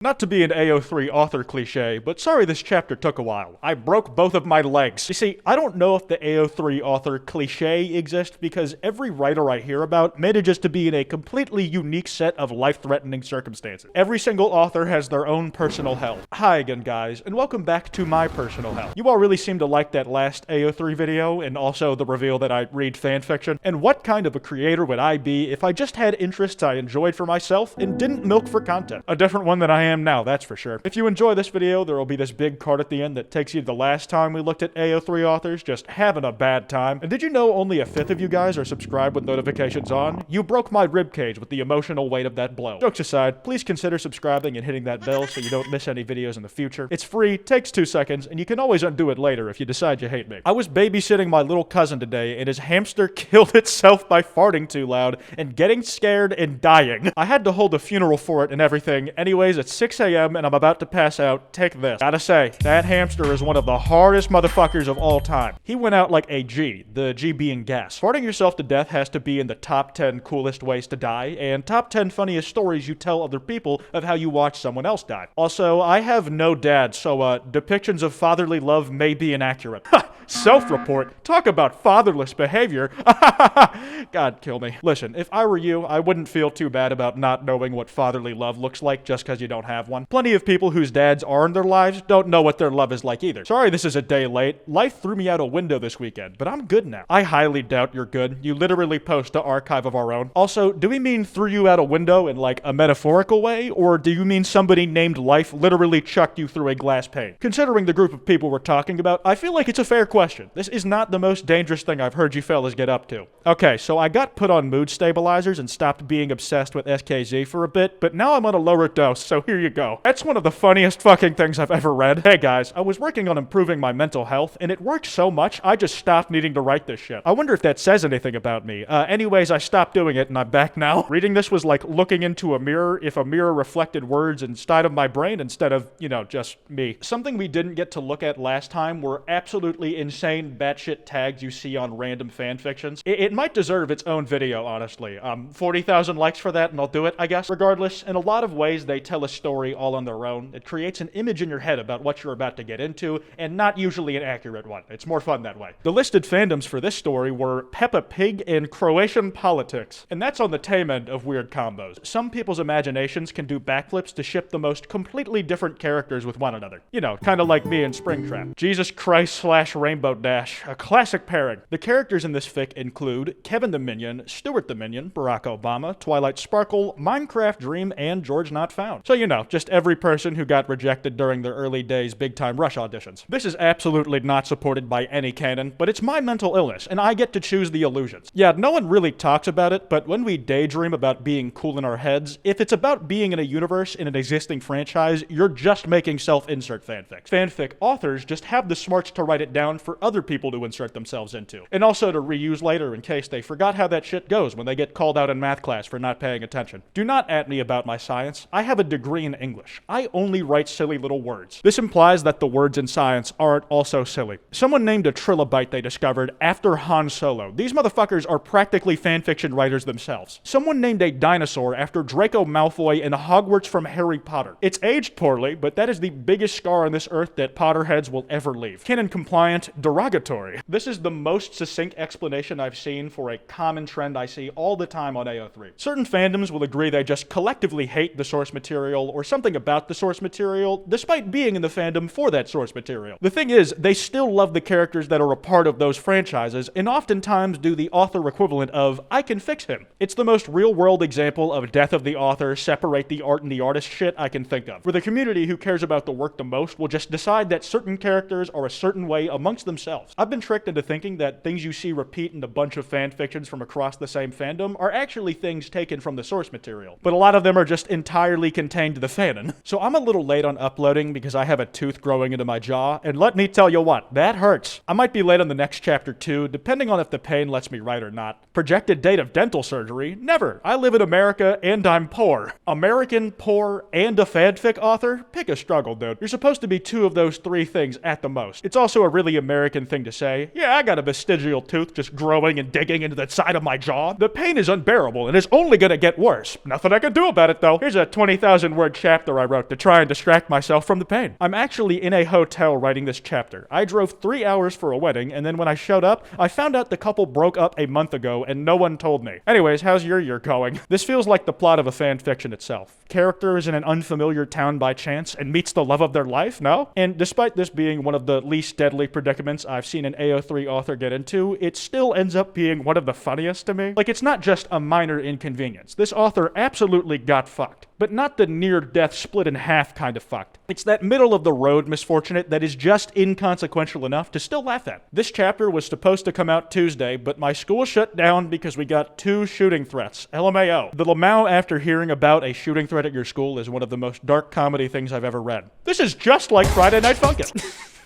Not to be an AO3 author cliche, but sorry this chapter took a while. I broke both of my legs. You see, I don't know if the AO3 author cliche exists because every writer I hear about manages to be in a completely unique set of life-threatening circumstances. Every single author has their own personal hell. Hi again, guys, and welcome back to my personal hell. You all really seem to like that last AO3 video, and also the reveal that I read fanfiction. And what kind of a creator would I be if I just had interests I enjoyed for myself and didn't milk for content? A different one than I am now, that's for sure. If you enjoy this video, there will be this big card at the end that takes you to the last time we looked at AO3 authors just having a bad time. And did you know only a fifth of you guys are subscribed with notifications on? You broke my ribcage with the emotional weight of that blow. Jokes aside, please consider subscribing and hitting that bell so you don't miss any videos in the future. It's free, takes 2 seconds, and you can always undo it later if you decide you hate me. I was babysitting my little cousin today, and his hamster killed itself by farting too loud and getting scared and dying. I had to hold a funeral for it and everything. Anyways, it's 6 a.m. and I'm about to pass out. Take this. Gotta say, that hamster is one of the hardest motherfuckers of all time. He went out like a G, the G being gas. Farting yourself to death has to be in the top 10 coolest ways to die, and top 10 funniest stories you tell other people of how you watch someone else die. Also, I have no dad, so depictions of fatherly love may be inaccurate. Self-report. Talk about fatherless behavior. God, kill me. Listen, if I were you, I wouldn't feel too bad about not knowing what fatherly love looks like just because you don't have one. Plenty of people whose dads are in their lives don't know what their love is like either. Sorry this is a day late. Life threw me out a window this weekend, but I'm good now. I highly doubt you're good. You literally post an archive of our own. Also, do we mean threw you out a window in like a metaphorical way, or do you mean somebody named Life literally chucked you through a glass pane? Considering the group of people we're talking about, I feel like it's a fair question. This is not the most dangerous thing I've heard you fellas get up to. Okay, so I got put on mood stabilizers and stopped being obsessed with SKZ for a bit, but now I'm on a lower dose, so here you go. That's one of the funniest fucking things I've ever read. Hey guys, I was working on improving my mental health, and it worked so much I just stopped needing to write this shit. I wonder if that says anything about me. Anyways, I stopped doing it and I'm back now. Reading this was like looking into a mirror if a mirror reflected words inside of my brain instead of, you know, just me. Something we didn't get to look at last time were absolutely insane batshit tags you see on random fanfictions. It might deserve its own video, honestly. 40,000 likes for that and I'll do it, I guess. Regardless, in a lot of ways they tell a story all on their own. It creates an image in your head about what you're about to get into, and not usually an accurate one. It's more fun that way. The listed fandoms for this story were Peppa Pig and Croatian politics, and that's on the tame end of weird combos. Some people's imaginations can do backflips to ship the most completely different characters with one another. You know, kind of like me and Springtrap. Jesus Christ / Rainbow Dash, a classic pairing. The characters in this fic include Kevin the Minion, Stuart the Minion, Barack Obama, Twilight Sparkle, Minecraft Dream, and George Not Found. So you know, just every person who got rejected during their early days Big Time Rush auditions. This is absolutely not supported by any canon, but it's my mental illness, and I get to choose the illusions. Yeah, no one really talks about it, but when we daydream about being cool in our heads, if it's about being in a universe in an existing franchise, you're just making self-insert fanfics. Fanfic authors just have the smarts to write it down for other people to insert themselves into, and also to reuse later in case they forgot how that shit goes when they get called out in math class for not paying attention. Do not at me about my science. I have a degree in English. I only write silly little words. This implies that the words in science aren't also silly. Someone named a trilobite they discovered after Han Solo. These motherfuckers are practically fanfiction writers themselves. Someone named a dinosaur after Draco Malfoy and Hogwarts from Harry Potter. It's aged poorly, but that is the biggest scar on this earth that Potterheads will ever leave. Canon compliant, derogatory. This is the most succinct explanation I've seen for a common trend I see all the time on AO3. Certain fandoms will agree they just collectively hate the source material or something about the source material, despite being in the fandom for that source material. The thing is, they still love the characters that are a part of those franchises, and oftentimes do the author equivalent of, I can fix him. It's the most real-world example of death of the author, separate the art and the artist shit I can think of. For the community who cares about the work the most will just decide that certain characters are a certain way amongst themselves. I've been tricked into thinking that things you see repeat in a bunch of fanfictions from across the same fandom are actually things taken from the source material, but a lot of them are just entirely contained to the fanon. So I'm a little late on uploading because I have a tooth growing into my jaw, and let me tell you what, that hurts. I might be late on the next chapter too, depending on if the pain lets me write or not. Projected date of dental surgery? Never. I live in America and I'm poor. American, poor, and a fanfic author? Pick a struggle, dude. You're supposed to be two of those three things at the most. It's also a really amazing American thing to say. Yeah, I got a vestigial tooth just growing and digging into the side of my jaw. The pain is unbearable and is only gonna get worse. Nothing I can do about it though. Here's a 20,000 word chapter I wrote to try and distract myself from the pain. I'm actually in a hotel writing this chapter. I drove 3 hours for a wedding, and then when I showed up, I found out the couple broke up a month ago and no one told me. Anyways, how's your year going? This feels like the plot of a fan fiction itself. Character is in an unfamiliar town by chance and meets the love of their life, no? And despite this being one of the least deadly predicaments I've seen an AO3 author get into, it still ends up being one of the funniest to me. Like, it's not just a minor inconvenience. This author absolutely got fucked. But not the near-death split-in-half kind of fucked. It's that middle-of-the-road misfortunate that is just inconsequential enough to still laugh at. This chapter was supposed to come out Tuesday, but my school shut down because we got 2 shooting threats. LMAO. The Lamau after hearing about a shooting threat at your school is one of the most dark comedy things I've ever read. This is just like Friday Night Funkin'.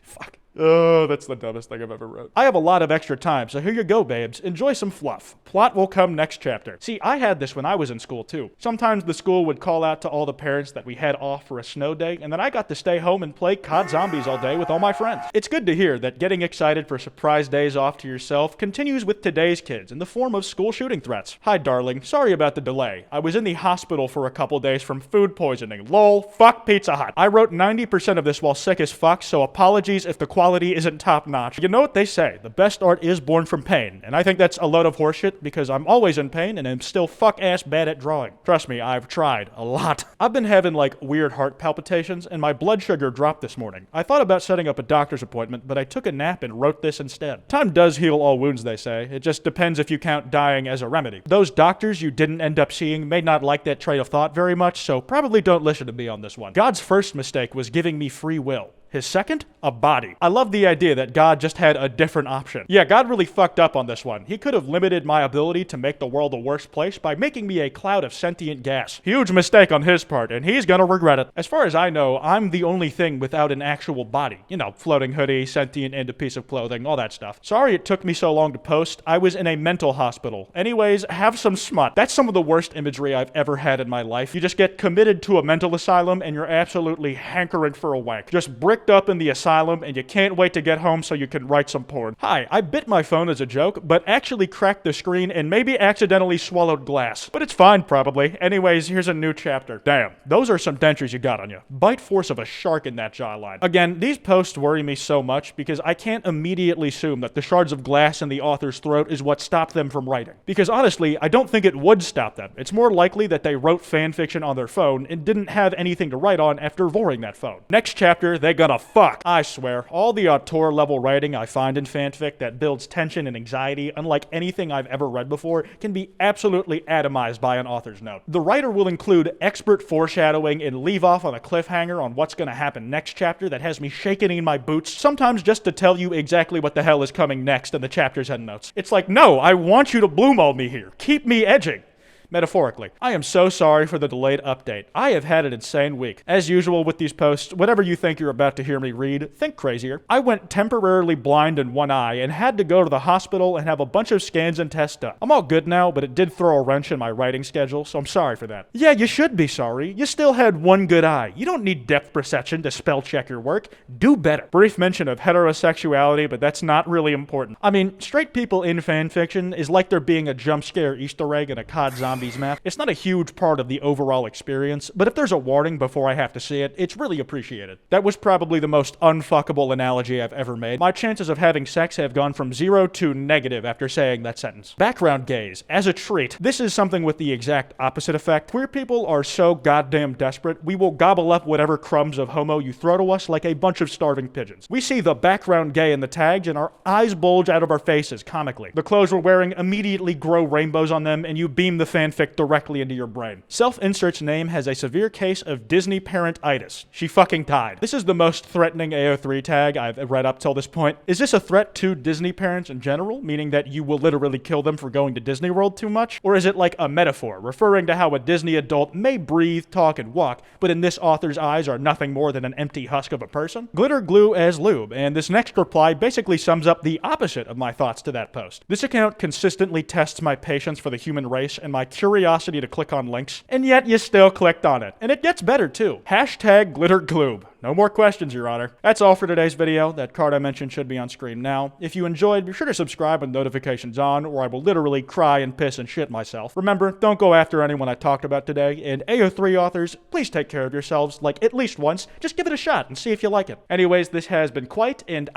Fuck. Oh, that's the dumbest thing I've ever wrote. I have a lot of extra time, so here you go, babes. Enjoy some fluff. Plot will come next chapter. See, I had this when I was in school, too. Sometimes the school would call out to all the parents that we had off for a snow day, and then I got to stay home and play COD Zombies all day with all my friends. It's good to hear that getting excited for surprise days off to yourself continues with today's kids in the form of school shooting threats. Hi, darling. Sorry about the delay. I was in the hospital for a couple days from food poisoning. Lol. Fuck Pizza Hut. I wrote 90% of this while sick as fuck, so apologies if the quality isn't top-notch. You know what they say, the best art is born from pain, and I think that's a load of horseshit because I'm always in pain and I'm still fuck-ass bad at drawing. Trust me, I've tried a lot. I've been having like weird heart palpitations and my blood sugar dropped this morning. I thought about setting up a doctor's appointment, but I took a nap and wrote this instead. Time does heal all wounds, they say. It just depends if you count dying as a remedy. Those doctors you didn't end up seeing may not like that train of thought very much, so probably don't listen to me on this one. God's first mistake was giving me free will. His second? A body. I love the idea that God just had a different option. Yeah, God really fucked up on this one. He could have limited my ability to make the world a worse place by making me a cloud of sentient gas. Huge mistake on his part, and he's gonna regret it. As far as I know, I'm the only thing without an actual body. You know, floating hoodie, sentient and a piece of clothing, all that stuff. Sorry it took me so long to post. I was in a mental hospital. Anyways, have some smut. That's some of the worst imagery I've ever had in my life. You just get committed to a mental asylum and you're absolutely hankering for a wank. Just bricked up in the asylum and you can't wait to get home so you can write some porn. Hi, I bit my phone as a joke, but actually cracked the screen and maybe accidentally swallowed glass. But it's fine, probably. Anyways, here's a new chapter. Damn, those are some dentures you got on you. Bite force of a shark in that jawline. Again, these posts worry me so much because I can't immediately assume that the shards of glass in the author's throat is what stopped them from writing. Because honestly, I don't think it would stop them. It's more likely that they wrote fanfiction on their phone and didn't have anything to write on after voring that phone. Next chapter, they gonna fuck. I swear, all the auteur level writing I find in fanfic that builds tension and anxiety, unlike anything I've ever read before, can be absolutely atomized by an author's note. The writer will include expert foreshadowing and leave off on a cliffhanger on what's gonna happen next chapter that has me shaking in my boots, sometimes just to tell you exactly what the hell is coming next in the chapter's endnotes. It's like, no, I want you to blue mold me here. Keep me edging. Metaphorically. I am so sorry for the delayed update. I have had an insane week. As usual with these posts, whatever you think you're about to hear me read, think crazier. I went temporarily blind in one eye and had to go to the hospital and have a bunch of scans and tests done. I'm all good now, but it did throw a wrench in my writing schedule, so I'm sorry for that. Yeah, you should be sorry. You still had one good eye. You don't need depth perception to spell check your work. Do better. Brief mention of heterosexuality, but that's not really important. I mean, straight people in fanfiction is like there being a jump scare Easter egg in a COD Zombies map. It's not a huge part of the overall experience, but if there's a warning before I have to see it, it's really appreciated. That was probably the most unfuckable analogy I've ever made. My chances of having sex have gone from 0 to negative after saying that sentence. Background gaze. As a treat, this is something with the exact opposite effect. Queer people are so goddamn desperate, we will gobble up whatever crumbs of homo you throw to us like a bunch of starving pigeons. We see the background gay in the tags and our eyes bulge out of our faces comically. The clothes we're wearing immediately grow rainbows on them and you beam the fanfic directly into your brain. Self-insert's name has a severe case of Disney parent-itis. She fucking died. This is the most threatening AO3 tag I've read up till this point. Is this a threat to Disney parents in general, meaning that you will literally kill them for going to Disney World too much? Or is it like a metaphor, referring to how a Disney adult may breathe, talk, and walk, but in this author's eyes are nothing more than an empty husk of a person? Glitter glue as lube, and this next reply basically sums up the opposite of my thoughts to that post. This account consistently tests my patience for the human race and my curiosity to click on links, and yet you still clicked on it. And it gets better too. Hashtag glitter gloob. No more questions, Your Honor. That's all for today's video. That card I mentioned should be on screen now. If you enjoyed, be sure to subscribe with notifications on, or I will literally cry and piss and shit myself. Remember, don't go after anyone I talked about today, and AO3 authors, please take care of yourselves, like at least once. Just give it a shot and see if you like it. Anyways, this has been Kwite, and